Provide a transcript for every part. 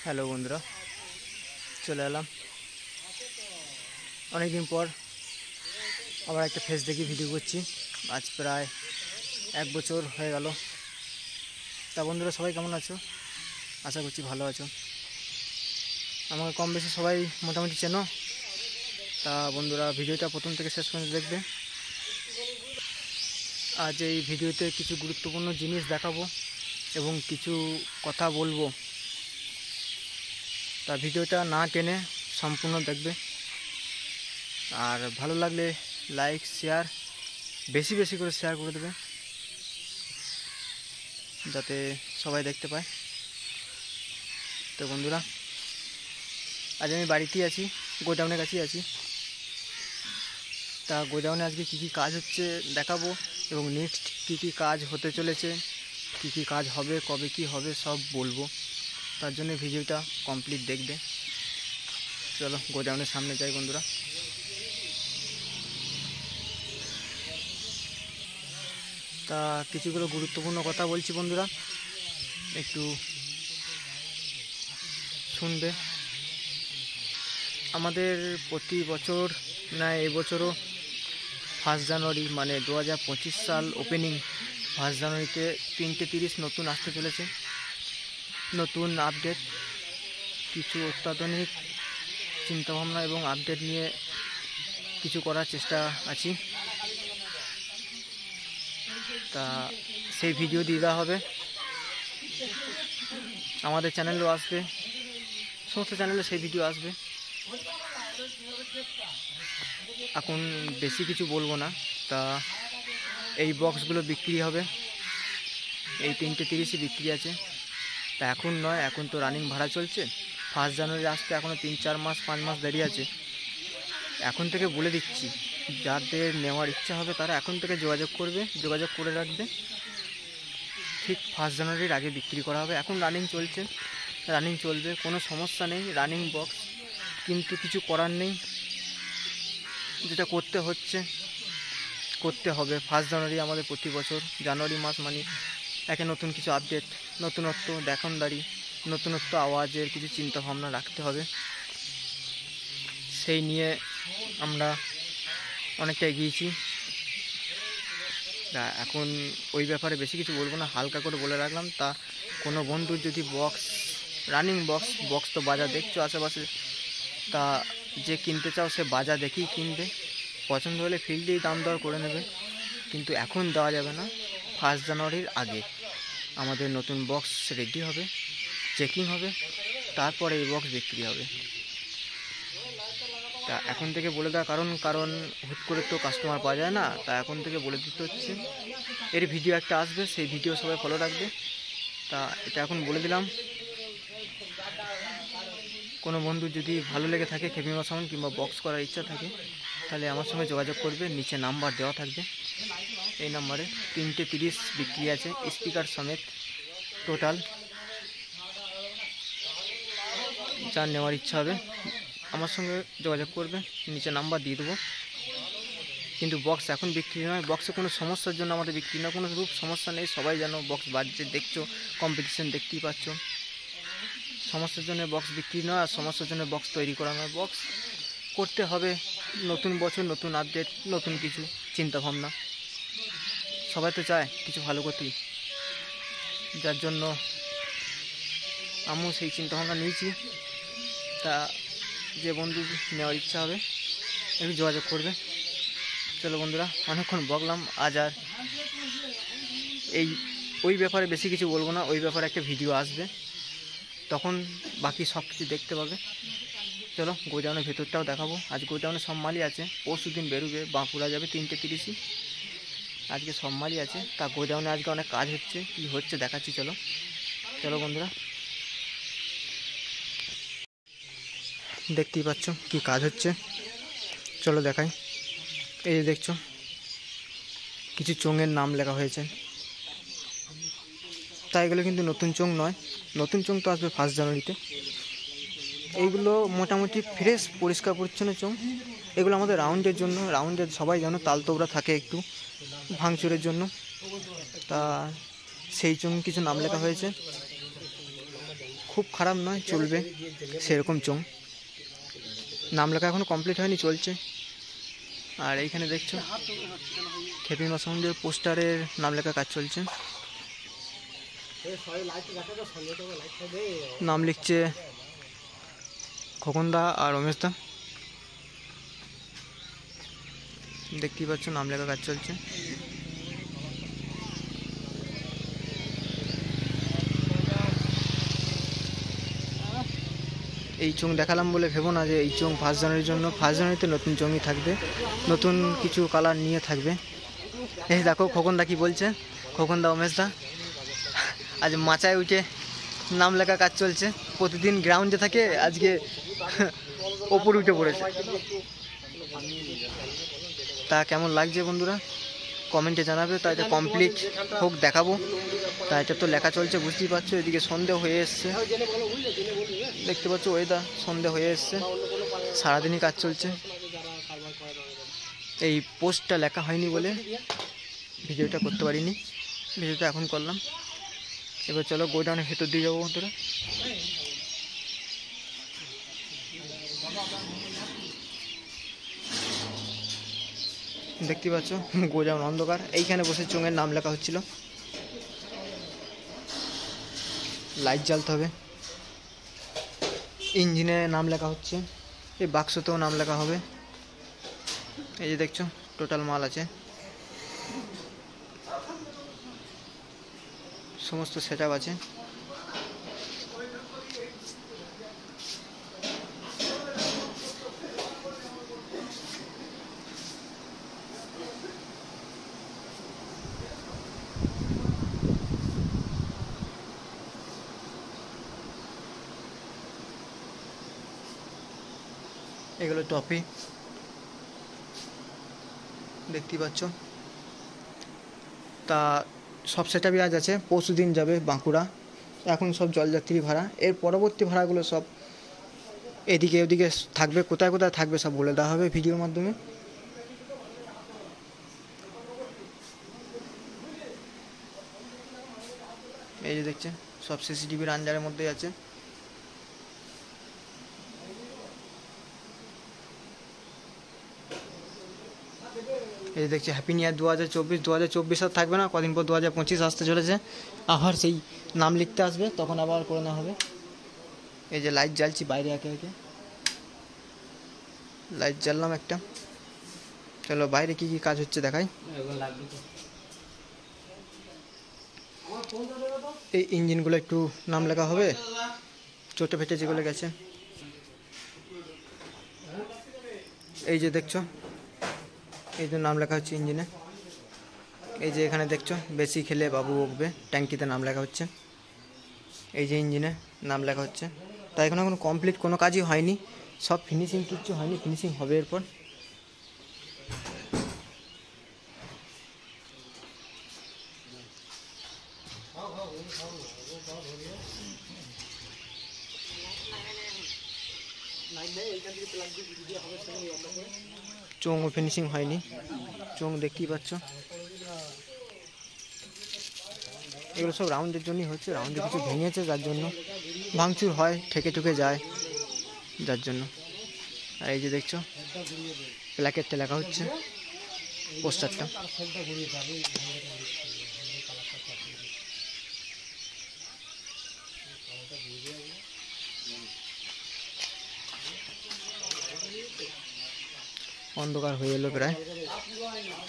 Hello বন্ধুরা, চলে এলাম অনেক দিন পর আবার একটা ফেস দেখি ভিডিও করছি। আজ প্রায় 1 বছর হয়ে গেল। তা বন্ধুরা, সবাই কেমন আছো? আশা করছি ভালো আছো। আমাকে কম বেশি সবাই মোটামুটি চেনো। তা বন্ধুরা, ভিডিওটা প্রথম থেকে শেষ পর্যন্ত দেখবে। আজ এই ভিডিওতে কিছু গুরুত্বপূর্ণ জিনিস দেখাবো এবং কিছু কথা বলবো। তা ভিডিওটা না টেনে সম্পূর্ণ দেখবে, আর ভালো লাগলে লাইক শেয়ার বেশি বেশি করে শেয়ার করে দেবে, যাতে সবাই দেখতে পায়। তো বন্ধুরা, আজ আমি বাড়িতেই আছি, গোডাউনের কাছেই আছি। তা গোডাউনে আজকে কী কী কাজ হচ্ছে দেখাবো, এবং নেক্সট কী কী কাজ হতে চলেছে, কী কী কাজ হবে, কবে কি হবে সব বলবো। তার জন্য ভিডিওটা কমপ্লিট দেখবে। চলো গোডাউনের সামনে যাই বন্ধুরা। তা কিছুগুলো গুরুত্বপূর্ণ কথা বলছি বন্ধুরা, একটু শুনবে। আমাদের প্রতি বছর না, এবছরও 1 জানুয়ারি মানে 2025 সাল ওপেনিং। 1 জানুয়ারিতে 3:30 নতুন আসতে চলেছে, নতুন আপডেট, কিছু অত্যাধুনিক চিন্তাভাবনা এবং আপডেট নিয়ে কিছু করার চেষ্টা আছি। তা সেই ভিডিও দিয়ে দেওয়া হবে, আমাদের চ্যানেলেও আসবে, সমস্ত চ্যানেলে সেই ভিডিও আসবে। এখন বেশি কিছু বলবো না। তা এই বক্সগুলো বিক্রি হবে, এই 3:30 বিক্রি আছে। তা এখন নয়, এখন তো রানিং ভাড়া চলছে। 1 জানুয়ারি আসতে এখনও 3-4 মাস 5 মাস দেরি আছে। এখন থেকে বলে দিচ্ছি, যাদের নেওয়ার ইচ্ছা হবে তারা এখন থেকে যোগাযোগ করবে, যোগাযোগ করে রাখবে। ঠিক 1 জানুয়ারির আগে বিক্রি করা হবে। এখন রানিং চলছে, রানিং চলবে, কোনো সমস্যা নেই। রানিং বক্স, কিন্তু কিছু করার নেই, যেটা করতে হচ্ছে করতে হবে। 1 জানুয়ারি আমাদের প্রতি বছর জানুয়ারি মাস মানে একে নতুন কিছু আপডেট, নতুনত্ব দেখানদারি, নতুনত্ব আওয়াজের কিছু চিন্তাভাবনা রাখতে হবে। সেই নিয়ে আমরা অনেকটা এগিয়েছি। তা এখন ওই ব্যাপারে বেশি কিছু বলবো না, হালকা করে বলে রাখলাম। তা কোনো বন্ধুর যদি বক্স, রানিং বক্স তো বাজার দেখছো আশেপাশে, তা যে কিনতে চাও সে বাজার দেখেই কিনবে। পছন্দ হলে ফিল্ডেই দাম দর করে নেবে, কিন্তু এখন দেওয়া যাবে না। 1 জানুয়ারির আগে আমাদের নতুন বক্স রেডি হবে, চেকিং হবে, তারপরে এই বক্স বিক্রি হবে। তা এখন থেকে বলে দেওয়া কারণ হুট করে তো কাস্টমার পাওয়া যায় না। তা এখন থেকে বলে দিতে হচ্ছে। এর ভিডিও একটা আসবে, সেই ভিডিও সবাই ফলো রাখবে। তা এটা এখন বলে দিলাম। কোনো বন্ধু যদি ভালো লেগে থাকে খেপিমা সাউন্ড কিংবা বক্স করার ইচ্ছা থাকে, তাহলে আমার সঙ্গে যোগাযোগ করবে। নিচে নাম্বার দেওয়া থাকবে, এই নাম্বারে 3:30 বিক্রি আছে, স্পিকার সমেত টোটাল। যার নেওয়ার ইচ্ছা হবে আমার সঙ্গে যোগাযোগ করবে, নিচে নাম্বার দিয়ে দেবো। কিন্তু বক্স এখন বিক্রি নয়, বক্সে কোনো সমস্যার জন্য আমাদের বিক্রি নয়, কোনো রূপ সমস্যা নেই। সবাই যেন বক্স বাজছে, দেখছো কম্পিটিশন দেখতেই পাচ্ছ। সমস্যার জন্য বক্স বিক্রি নয়, আর সমস্যার জন্য বক্স তৈরি করা নয়। বক্স করতে হবে, নতুন বছর নতুন আপডেট, নতুন কিছু চিন্তাভাবনা। সবাই তো চায় কিছু ভালো করতেই, যার জন্য আমিও সেই চিন্তাভাবনা নিয়েছি। তা যে বন্ধু নেওয়ার ইচ্ছা হবে একটু যোগাযোগ করবে। চলো বন্ধুরা, অনেকক্ষণ বকলাম। আজ আর ওই ব্যাপারে বেশি কিছু বলবো না। ওই ব্যাপারে একটা ভিডিও আসবে, তখন বাকি সব কিছু দেখতে পাবে। চলো গোডাউনের ভেতরটাও দেখাবো। আজ গোডাউনে সব মালই আছে, পরশু দিন বেরোবে, বাঁকুড়া যাবে 3:30। আজকে সব মালই আছে। তা গোডাউনে আজকে অনেক কাজ হচ্ছে, কি হচ্ছে দেখাচ্ছি। চলো চলো বন্ধুরা, দেখতেই পাচ্ছ কি কাজ হচ্ছে। চলো দেখাই। এই যে দেখছো, কিছু চোঙের নাম লেখা হয়েছে। তাই এগুলো কিন্তু নতুন চোঙ নয়, নতুন চোঙ তো আসবে 1 জানুয়ারিতে। এইগুলো মোটামুটি ফ্রেশ পরিষ্কার পরিচ্ছন্ন চোঙ। এগুলো আমাদের রাউন্ডের জন্য, রাউন্ডের সবাই যেন তালতোবড়া থাকে একটু ভাঙচুরের জন্য। তা সেই চোঙ কিছু নাম লেখা হয়েছে। খুব খারাপ নয়, চলবে সেরকম চোঙ। নাম লেখা এখনও কমপ্লিট হয়নি, চলছে। আর এইখানে দেখছো খেপিমা সাউন্ডের পোস্টারের নাম লেখা কাজ চলছে। নাম লিখছে খোকনদা আর রমেশদা, দেখতেই পাচ্ছ নাম লেখা কাজ চলছে। এই চোঙ দেখালাম বলে ভেবো না যে এই চোঙ 1 জানুয়ারির জন্য। 1 জানুয়ারিতে নতুন চোঙই থাকবে, নতুন কিছু কালার নিয়ে থাকবে। এই দেখো খোকনদা কি বলছে, খোকনদা উমেশদা আজ মাচায় উঠে নাম লেখা কাজ চলছে। প্রতিদিন গ্রাউন্ডে থাকে, আজকে ওপরে উঠে পড়েছে। তা কেমন লাগছে বন্ধুরা কমেন্টে জানাবে। তা এটা কমপ্লিট হোক দেখাবো। তা এটা তো লেখা চলছে বুঝতেই পারছো। এদিকে সন্ধে হয়ে এসছে, দেখতে পাচ্ছ ওয়েদার সন্ধে হয়ে এসছে, সারাদিনই কাজ চলছে। এই পোস্টটা লেখা হয়নি বলে ভিডিওটা করতে পারিনি, ভিডিওটা এখন করলাম। এবার চলো গোডাউনের ভেতর দিয়ে যাবো বন্ধুরা। দেখতে পাচ্ছ গোডাউন অন্ধকার। এইখানে বসে চোঙের নাম লেখা হচ্ছিল, লাইট জ্বালতে হবে। ইঞ্জিনে নাম লেখা হচ্ছে, এই বাক্সতেও নাম লেখা হবে। এই যে দেখছো টোটাল মাল আছে, সমস্ত সেটআপ আছে। এগুলো টপি দেখতেই পাচ্ছ। তা সব সেটআপই আজ আছে, পরশু দিন যাবে বাঁকুড়া। এখন সব জলযাত্রী ভাড়া, এর পরবর্তী ভাড়াগুলো সব এদিকে ওদিকে থাকবে। কোথায় কোথায় থাকবে সব বলে দেওয়া হবে ভিডিওর মাধ্যমে। এই যে দেখছেন সব সিসিটিভির আন্ডারের মধ্যেই আছে। এই যে দেখছি হ্যাপি নিউ ইয়ার 2024। 2024 আর থাকবে না, কদিন পর 2025 আসতে চলেছে। আবার সেই নাম লিখতে আসবে, তখন আবার করে নেওয়া হবে। এই যে লাইট জ্বালছি বাইরে একে একে, লাইট জ্বাললাম একটা। চলো বাইরে কি কি কাজ হচ্ছে দেখাই। এই ইঞ্জিনগুলো একটু নাম লেখা হবে, চোটে ফেটে যেগুলো গেছে। এই যে দেখছো এই যে নাম লেখা হচ্ছে ইঞ্জিনে। এই যে এখানে দেখছো বেশি খেলে বাবু বকবে, ট্যাঙ্কিতে নাম লেখা হচ্ছে। এই যে ইঞ্জিনে নাম লেখা হচ্ছে। তাই এখনো কমপ্লিট কোনো কাজই হয়নি, সব ফিনিশিং কিচ্ছু হয়নি, ফিনিশিং হবে এরপর। চোঙ ফিনিশিং হয়নি, চোঙ দেখতেই পাচ্ছ। এগুলো সব রাউন্ডের জন্যই হচ্ছে, রাউন্ডে কিছু ভেঙেছে যার জন্য ভাঙচুর হয়, ঠেকে ঠুকে যায় যার জন্য। আর এই যে দেখছো প্ল্যাকেটটা লেখা হচ্ছে, পোস্টারটা। অন্ধকার হয়ে এলো প্রায়,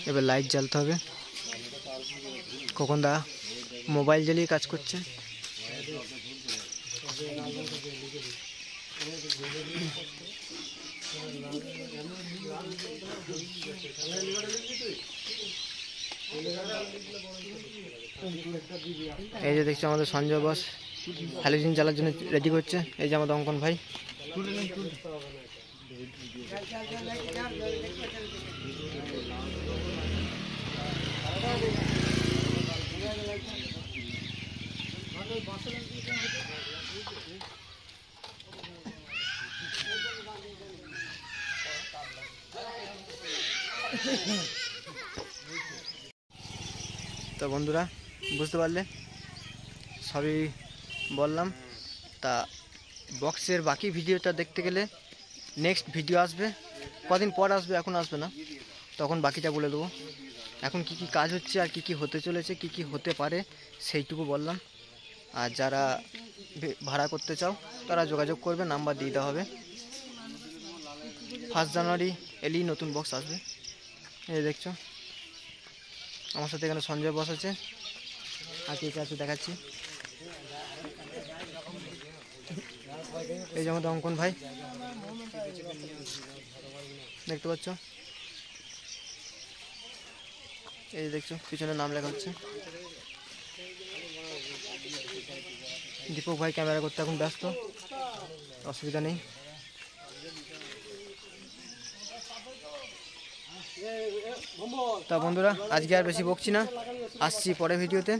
এবার লাইট জ্বালতে হবে। খোকনদা মোবাইল জ্বালিয়ে কাজ করছে। এই যে দেখছি আমাদের সঞ্জয় বস হ্যালোজিন জ্বালার জন্য রেডি করছে। এই যে আমাদের অঙ্কন ভাই। তো বন্ধুরা বুঝতে পারলে, সবই বললাম। তা বক্সের বাকি ভিডিওটা দেখতে গেলে নেক্সট ভিডিও আসবে, কদিন পর আসবে, এখন আসবে না, তখন বাকিটা বলে দেবো। এখন কি কি কাজ হচ্ছে আর কি কি হতে চলেছে, কি কি হতে পারে সেইটুকু বললাম। আর যারা ভাড়া করতে চাও তারা যোগাযোগ করবে, নাম্বার দিয়ে দেওয়া হবে। 1 জানুয়ারি এলেই নতুন বক্স আসবে। এই দেখছো আমার সাথে এখানে সঞ্জয় বস আছে, আর কে কে আছে দেখাচ্ছি। এই যেমন অঙ্কন ভাই দেখতে পাচ্ছ, এই দেখছো পিছনে নাম লেখা হচ্ছে। দীপক ভাই ক্যামেরা করতে এখন ব্যস্ত, অসুবিধা নেই। তা বন্ধুরা আজকে আর বেশি বকছি না, আসছি পরের ভিডিওতে।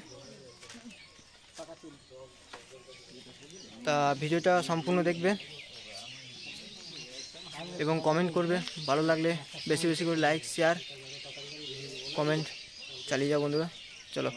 তা ভিডিওটা সম্পূর্ণ দেখবে এবং কমেন্ট করবে, ভালো লাগলে বেশি বেশি করে লাইক শেয়ার কমেন্ট চালিয়ে যাও বন্ধুরা। চলো।